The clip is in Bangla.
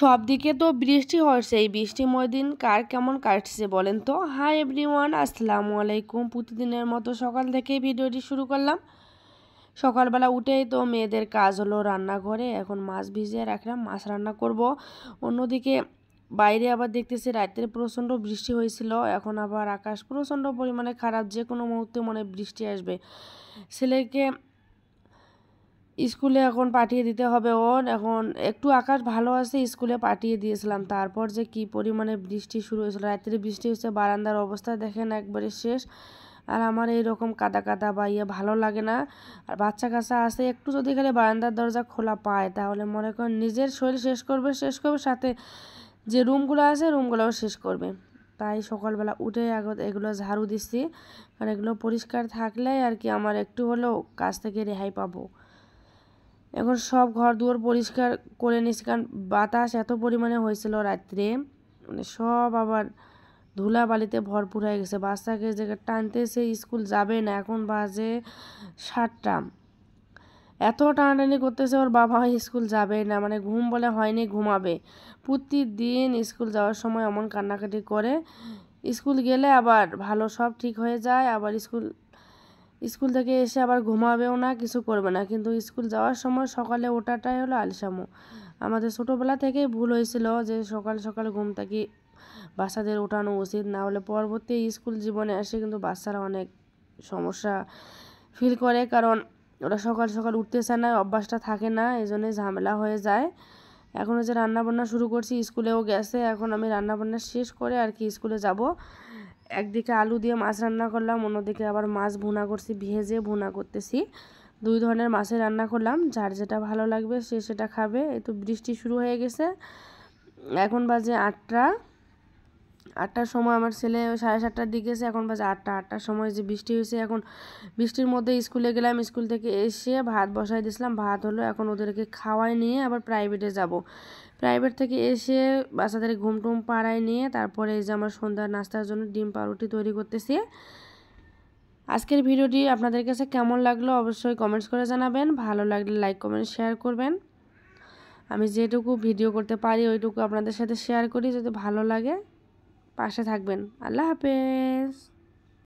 সব দিকে তো বৃষ্টি হচ্ছে। এই বৃষ্টিময় দিন কার কেমন কাটছে বলেন তো। হাই এভরিওয়ান, আসসালামু আলাইকুম। প্রতিদিনের মতো সকাল থেকেই ভিডিওটি শুরু করলাম। সকালবেলা উঠেই তো মেয়েদের কাজ হলো রান্নাঘরে। এখন মাছ ভিজিয়ে রাখলাম, মাছ রান্না করব। অন্যদিকে বাইরে আবার দেখতেছি রাত্রে প্রচণ্ড বৃষ্টি হয়েছিল, এখন আবার আকাশ প্রচণ্ড পরিমাণে খারাপ, যে কোনো মুহূর্তে মনে বৃষ্টি আসবে। ছেলেকে স্কুলে এখন পাঠিয়ে দিতে হবে ওর। এখন একটু আকাশ ভালো আছে, স্কুলে পাঠিয়ে দিয়েছিলাম। তারপর যে কি পরিমাণে বৃষ্টি শুরু হয়েছিল, রাত্রে বৃষ্টি হচ্ছে, বারান্দার অবস্থা দেখেন একবারে শেষ। আর আমার এইরকম কাদা কাদা বা ভালো লাগে না। আর বাচ্চা কাচ্চা আছে, একটু যদি খালি বারান্দার দরজা খোলা পায় তাহলে মনে করেন নিজের শরীর শেষ করবে, সাথে যে রুমগুলো আছে রুমগুলোও শেষ করবে। তাই সকালবেলা উঠে এগুলো ঝাড়ু দিচ্ছি, কারণ এগুলো পরিষ্কার থাকলে আর কি আমার একটু হলেও কাজ থেকে রেহাই পাবো। এখন সব ঘর দুয়ার পরিষ্কার করে নিচ্ছি, কারণ বাতাস এত পরিমাণে হয়েছিল রাত্রে, মানে সব আবার ধুলা বালিতে ভরপুর হয়ে গেছে। বাচ্চাকে যে টানতেছে স্কুল যাবে না, এখন বাজে 7টা। এত টানাটানি করতেছে ওর বাবা স্কুল যাবে না, মানে ঘুম বলে হয়নি, ঘুমাবে। প্রতিদিন স্কুল যাওয়ার সময় এমন কান্নাকাটি করে। স্কুল গেলে আবার ভালো, সব ঠিক হয়ে যায়। আবার স্কুল থেকে এসে আবার ঘুমাবেও না, কিছু করবে না। কিন্তু স্কুল যাওয়ার সময় সকালে ওঠাটাই হলো আলসামো। আমাদের ছোটোবেলা থেকেই ভুল হয়েছিল যে সকাল সকাল ঘুম থেকে বাচ্চাদের ওঠানো উচিত, না হলে পরবর্তী স্কুল জীবনে এসে কিন্তু বাচ্চারা অনেক সমস্যা ফিল করে, কারণ ওরা সকাল সকাল উঠতেছে না, অভ্যাসটা থাকে না, এই জন্যই ঝামেলা হয়ে যায়। এখন যে রান্নাবান্না শুরু করছি, স্কুলেও গেছে, এখন আমি রান্নাবান্না শেষ করে আর কি স্কুলে যাব। একদিকে আলু দিয়ে মাছ রান্না করলাম, অন্যদিকে আবার মাছ ভুনা করছি, ভেজে ভুনা করতেছি। 2 ধরনের মাছের রান্না করলাম, যার যেটা ভালো লাগবে সে সেটা খাবে। এই তো বৃষ্টি শুরু হয়ে গেছে। এখন বাজে 8টার সময় আমার ছেলে 7:30টার দিকে এসে, এখন বাজে 8টার সময় যে বৃষ্টি হয়েছে। এখন বৃষ্টির মধ্যে স্কুলে গেলাম, স্কুল থেকে এসে ভাত বসাই দিয়েছিলাম, ভাত হলো। এখন ওদেরকে খাওয়াই নিয়ে আবার প্রাইভেটে যাব। প্রাইভেট থেকে এসে বাচ্চাদের ঘুম টুম পাড়ায় নিয়ে তারপরে এই যে আমার সন্ধ্যার নাস্তার জন্য ডিম পাউরুটি তৈরি করতেছি। আজকের ভিডিওটি আপনাদের কাছে কেমন লাগলো অবশ্যই কমেন্টস করে জানাবেন। ভালো লাগলে লাইক কমেন্ট শেয়ার করবেন। আমি যেটুকু ভিডিও করতে পারি ওইটুকু আপনাদের সাথে শেয়ার করি, যদি ভালো লাগে পাশে থাকবেন। আল্লাহ হাফেজ।